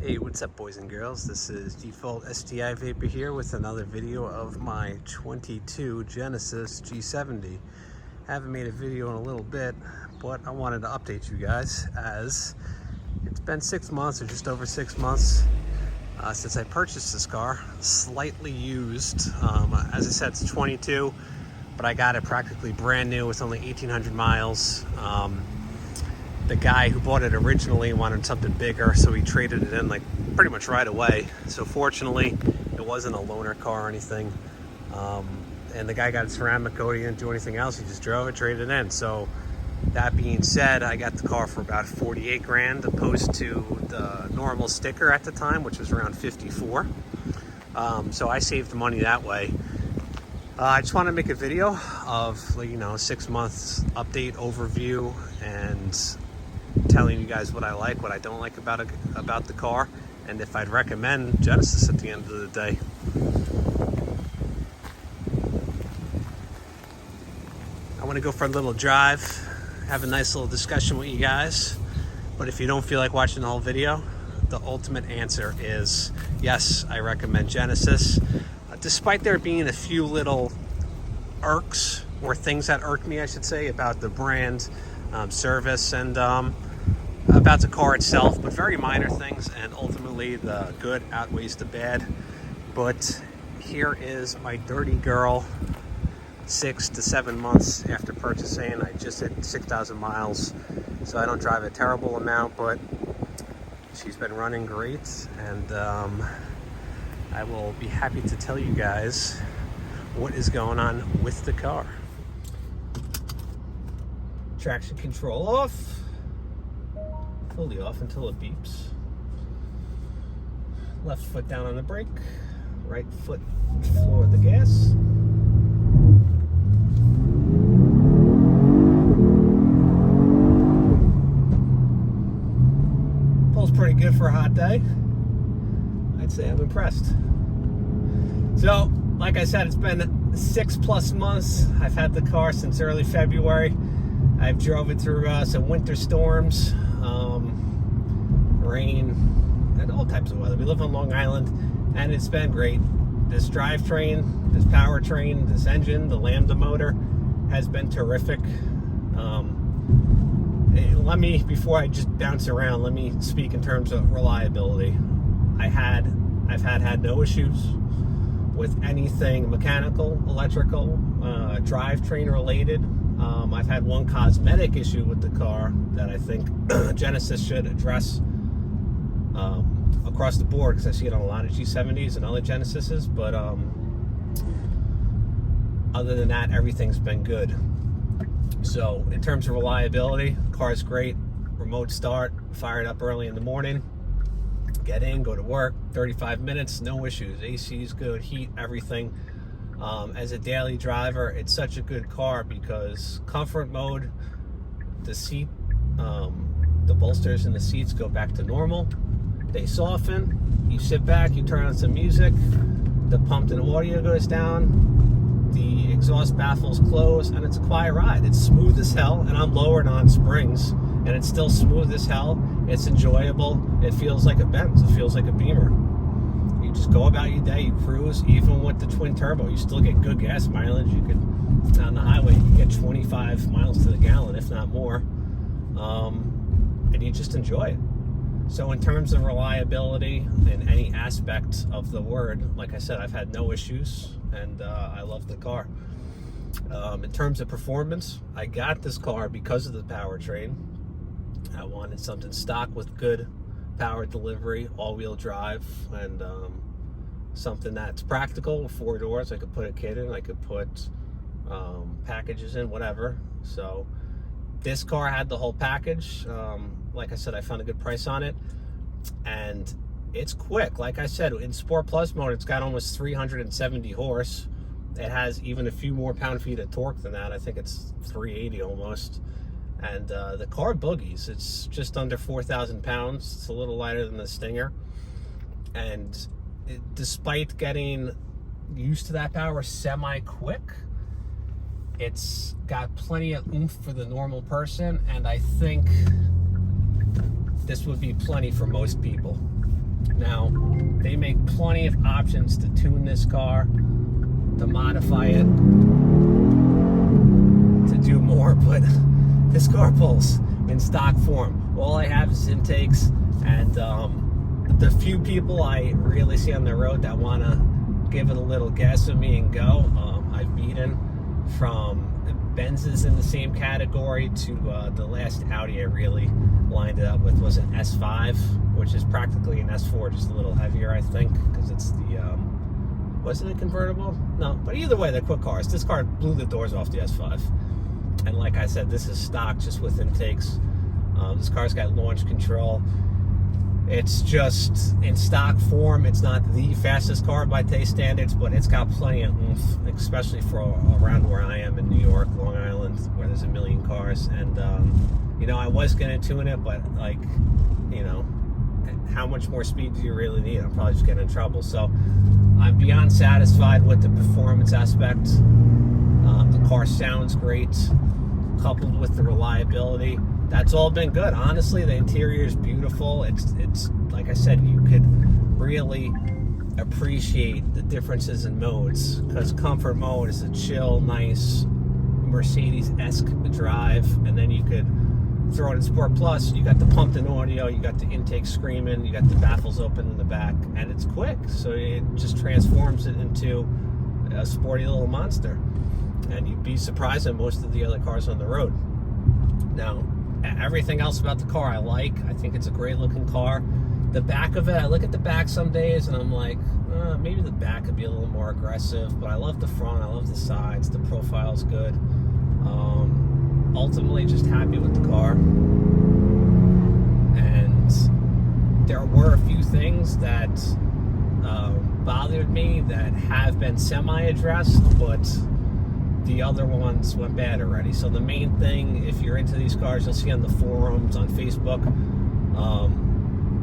Hey, what's up boys and girls? This is Default STI Vapor here with another video of my 22 Genesis G70. Haven't made a video in a little bit, but I wanted to update you guys as it's been 6 months or just over 6 months since I purchased this car. Slightly used. As I said, it's 22, but I got it practically brand new with only 1,800 miles. The guy who bought it originally wanted something bigger, so he traded it in like pretty much right away. So fortunately, it wasn't a loaner car or anything. And the guy got a ceramic coat. He didn't do anything else. He just drove it, traded it in. So that being said, I got the car for about 48 grand opposed to the normal sticker at the time, which was around 54. So I saved the money that way. I just want to make a video of, 6 months update overview and telling you guys what I like, what I don't like about the car, and if I'd recommend Genesis at the end of the day. I want to go for a little drive, have a nice little discussion with you guys, but if you don't feel like watching the whole video, the ultimate answer is yes, I recommend Genesis. Despite there being a few little irks, or things that irked me, I should say, about the brand, service, and about the car itself, but very minor things, and ultimately the good outweighs the bad. But here is my dirty girl, 6 to 7 months after purchasing. I just hit 6,000 miles, so I don't drive a terrible amount, but she's been running great, and I will be happy to tell you guys what is going on with the car. Traction control off, fully off until it beeps. Left foot down on the brake, right foot floor of the gas. Pulls pretty good for a hot day. I'd say I'm impressed. So, like I said, it's been 6+ months. I've had the car since early February. I've drove it through some winter storms, rain, and all types of weather. We live on Long Island, and it's been great. This drivetrain, this powertrain, this engine, the Lambda motor has been terrific. Before I just bounce around, let me speak in terms of reliability. I've had no issues with anything mechanical, electrical, drivetrain related. I've had one cosmetic issue with the car that I think Genesis should address across the board, because I see it on a lot of G70s and other Genesises, but other than that, everything's been good. So in terms of reliability, car's great. Remote start, fire it up early in the morning, get in, go to work, 35 minutes, no issues. AC is good, heat, everything. As a daily driver, it's such a good car because comfort mode, the seat, the bolsters in the seats go back to normal. They soften. You sit back, you turn on some music, the pumped-in audio goes down, the exhaust baffles close, and it's a quiet ride. It's smooth as hell, and I'm lowered on springs, and it's still smooth as hell. It's enjoyable. It feels like a Benz. It feels like a Beamer. You just go about your day, you cruise. Even with the twin turbo, you still get good gas mileage. You could, on the highway, you can get 25 miles to the gallon, if not more, and you just enjoy it. So in terms of reliability in any aspect of the word, like I said, I've had no issues, and I love the car. In terms of performance, I got this car because of the powertrain. I wanted something stock with good power delivery, all-wheel drive, and something that's practical. 4 doors, I could put a kid in, I could put packages in, whatever. So this car had the whole package. Like I said, I found a good price on it, and it's quick. Like I said, in Sport Plus mode, it's got almost 370 horse. It has even a few more pound-feet of torque than that. I think it's 380 almost. And the car boogies. It's just under 4,000 pounds. It's a little lighter than the Stinger. And despite getting used to that power semi-quick, it's got plenty of oomph for the normal person. And I think this would be plenty for most people. Now, they make plenty of options to tune this car, to modify it, to do more, but this car pulls in stock form. All I have is intakes, and the few people I really see on the road that want to give it a little gas with me and go, I've beaten, from Benzes in the same category to the last Audi I really lined it up with was an S5, which is practically an S4, just a little heavier, I think, because it's the wasn't it convertible? No, but either way, they're quick cars. This car blew the doors off the S5, and like I said, this is stock, just with intakes. This car's got launch control. It's just in stock form. It's not the fastest car by today's standards, but it's got plenty of oomph, especially for around where I am in New York, Long Island, where there's a million cars. And you know, I was gonna tune it, but like, you know, how much more speed do you really need? I'm probably just getting in trouble. So I'm beyond satisfied with the performance aspect. The car sounds great, coupled with the reliability. That's all been good. Honestly, the interior is beautiful. It's like I said, you could really appreciate the differences in modes, because comfort mode is a chill, nice Mercedes-esque drive, and then you could throw it in Sport Plus. You got the pumped-in audio, you got the intake screaming, you got the baffles open in the back, and it's quick, so it just transforms it into a sporty little monster. And you'd be surprised at most of the other cars on the road. Now, everything else about the car I like. I think it's a great looking car. The back of it, I look at the back some days and I'm like, maybe the back could be a little more aggressive, but I love the front, I love the sides, the profile's good. Ultimately, just happy with the car. And there were a few things that bothered me that have been semi-addressed, but the other ones went bad already. So the main thing, if you're into these cars, you'll see on the forums, on Facebook,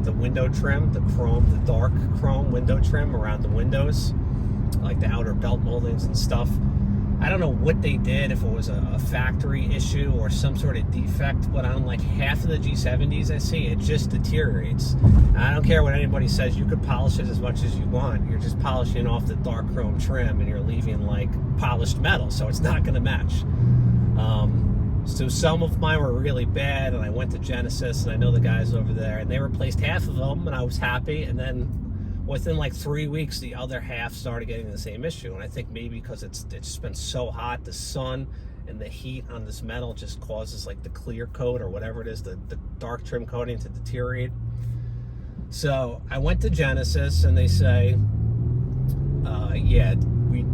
the window trim, the dark chrome window trim around the windows, like the outer belt moldings and stuff. I don't know what they did, if it was a factory issue or some sort of defect, but on like half of the G70s I see, it just deteriorates. And I don't care what anybody says, you could polish it as much as you want. You're just polishing off the dark chrome trim and you're leaving like polished metal, so it's not going to match. So some of mine were really bad, and I went to Genesis, and I know the guys over there, and they replaced half of them, and I was happy. And then within like 3 weeks, the other half started getting the same issue. And I think maybe because it's just been so hot, the sun and the heat on this metal just causes like the clear coat or whatever it is, the dark trim coating, to deteriorate. So I went to Genesis, and they say, yeah,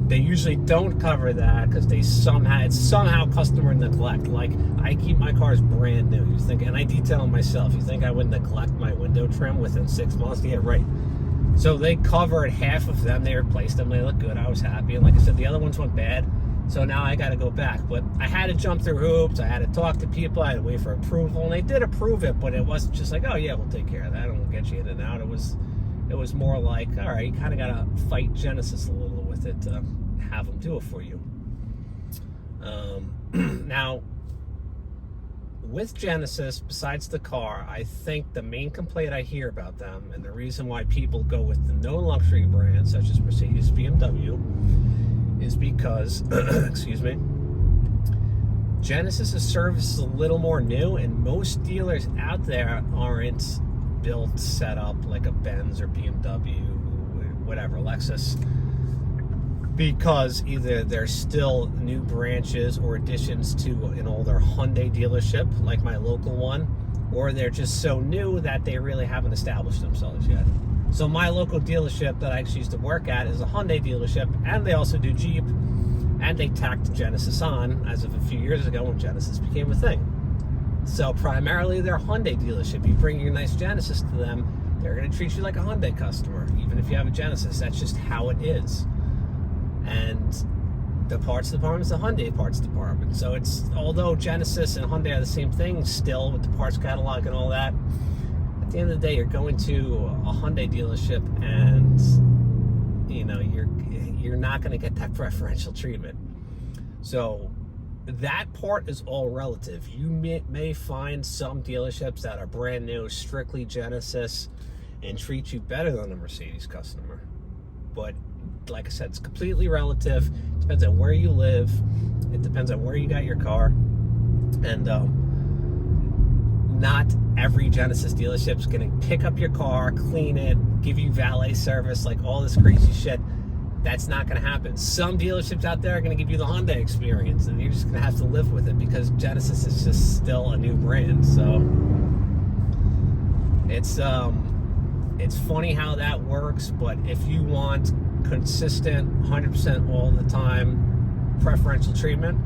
they usually don't cover that because it's somehow customer neglect. Like, I keep my cars brand new. You think, and I detail them myself. You think I would neglect my window trim within 6 months? Yeah, right. So they covered half of them. They replaced them. They look good. I was happy. And like I said, the other ones went bad. So now I got to go back. But I had to jump through hoops. I had to talk to people. I had to wait for approval. And they did approve it, but it wasn't just like, oh yeah, we'll take care of that and we'll get you in and out. It was more like, all right, you kind of got to fight Genesis a little with it to have them do it for you. Now, with Genesis, besides the car, I think the main complaint I hear about them, and the reason why people go with the no luxury brands such as Mercedes, BMW, is because, excuse me, Genesis's service is a little more new, and most dealers out there aren't built, set up like a Benz or BMW, whatever, Lexus, because either they're still new branches or additions to an older Hyundai dealership, like my local one, or they're just so new that they really haven't established themselves yet. So my local dealership that I actually used to work at is a Hyundai dealership, and they also do Jeep, and they tacked Genesis on as of a few years ago when Genesis became a thing. So primarily they're a Hyundai dealership. You bring your nice Genesis to them, they're going to treat you like a Hyundai customer, even if you have a Genesis. That's just how it is. And the parts department is the Hyundai parts department. So it's, although Genesis and Hyundai are the same thing still with the parts catalog and all that, at the end of the day, you're going to a Hyundai dealership, and you know, you're not going to get that preferential treatment. So that part is all relative. You may find some dealerships that are brand new, strictly Genesis, and treat you better than a Mercedes customer. But like I said, it's completely relative. It depends on where you live. It depends on where you got your car. And not every Genesis dealership is going to pick up your car, clean it, give you valet service, like all this crazy shit. That's not going to happen. Some dealerships out there are going to give you the Hyundai experience, and you're just going to have to live with it because Genesis is just still a new brand. So it's funny how that works, but if you want consistent 100% all the time preferential treatment,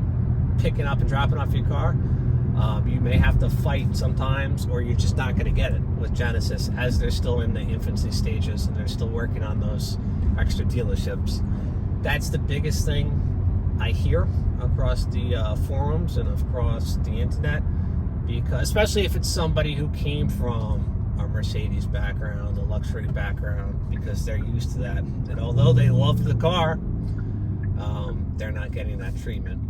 picking up and dropping off your car, you may have to fight sometimes, or you're just not going to get it with Genesis, as they're still in the infancy stages and they're still working on those extra dealerships. That's the biggest thing I hear across the forums and across the internet, because especially if it's somebody who came from a Mercedes background, a luxury background, because they're used to that, and although they love the car, they're not getting that treatment.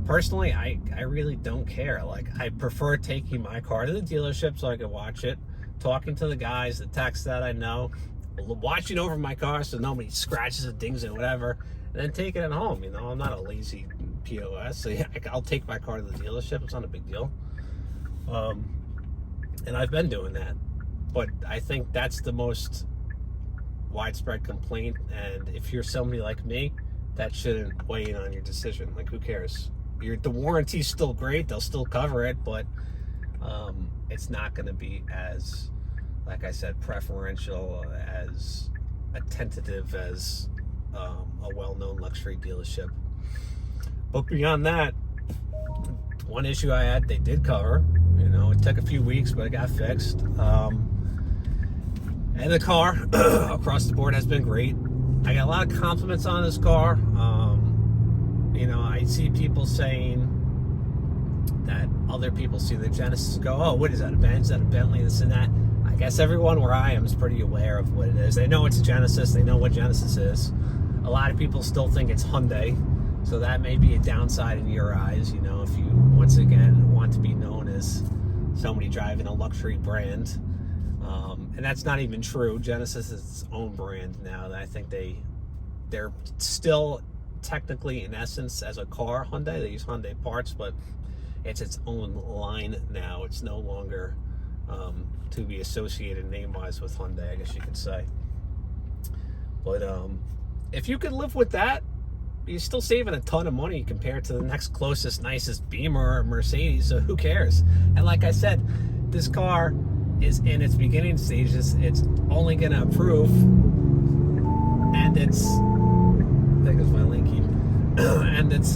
Personally, I really don't care. Like, I prefer taking my car to the dealership so I can watch it, talking to the guys, the techs that I know, watching over my car so nobody scratches it, dings it, whatever, and then taking it home. You know, I'm not a lazy POS, so yeah, I'll take my car to the dealership. It's not a big deal. And I've been doing that. But I think that's the most widespread complaint, and if you're somebody like me, that shouldn't weigh in on your decision. Like, who cares? The warranty's still great, they'll still cover it, but it's not going to be as, like I said, preferential, as attentive as a well-known luxury dealership. But beyond that, one issue I had, they did cover. You know, it took a few weeks, but it got fixed. And the car across the board has been great. I got a lot of compliments on this car. You know, I see people saying that other people see the Genesis and go, oh, what is that, a Benz, is that a Bentley, this and that. I guess everyone where I am is pretty aware of what it is. They know it's a Genesis, they know what Genesis is. A lot of people still think it's Hyundai, so that may be a downside in your eyes, you know, if you, once again, want to be known as somebody driving a luxury brand. And that's not even true. Genesis is its own brand now. I think they're still technically, in essence, as a car, Hyundai. They use Hyundai parts, but it's its own line now. It's no longer to be associated name-wise with Hyundai, I guess you could say. But if you could live with that, you're still saving a ton of money compared to the next closest, nicest Beamer or Mercedes, so who cares? And like I said, this car is in its beginning stages. It's only going to improve, and it's, there goes my link key, and it's,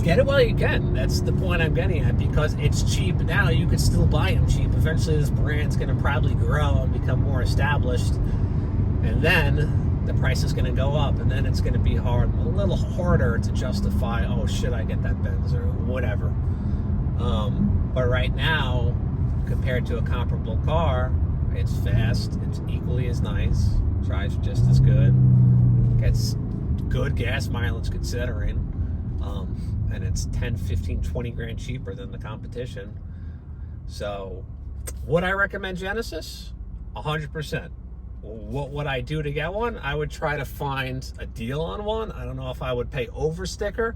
get it while you can. That's the point I'm getting at, because it's cheap now. You could still buy them cheap. Eventually this brand's going to probably grow and become more established, and then the price is going to go up, and then it's going to be a little harder to justify, oh, should I get that Benz or whatever. But right now, compared to a comparable car, it's fast, it's equally as nice, drives just as good, gets good gas mileage considering, and it's 10, 15, 20 grand cheaper than the competition. So would I recommend Genesis? 100%. What would I do to get one? I would try to find a deal on one. I don't know if I would pay over sticker.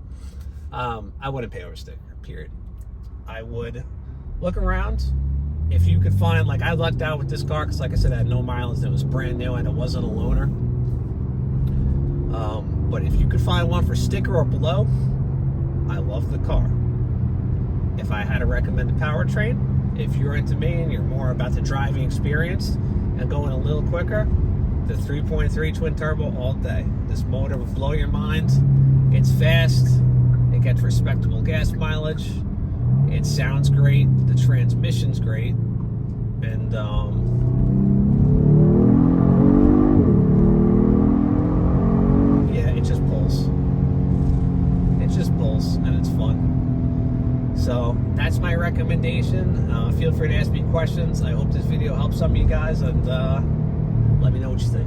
I wouldn't pay over sticker, period. I would look around. If you could find, like I lucked out with this car because, like I said, I had no mileage, it was brand new, and it wasn't a loaner. But if you could find one for sticker or below, I love the car. If I had to recommend a powertrain, if you're into me and you're more about the driving experience and going a little quicker, the 3.3 twin turbo all day. This motor will blow your mind. It's fast. It gets respectable gas mileage. It sounds great. The transmission's great. And yeah, it just pulls. It just pulls, and it's fun. So that's my recommendation. Feel free to ask me questions. I hope this video helps some of you guys, and let me know what you think.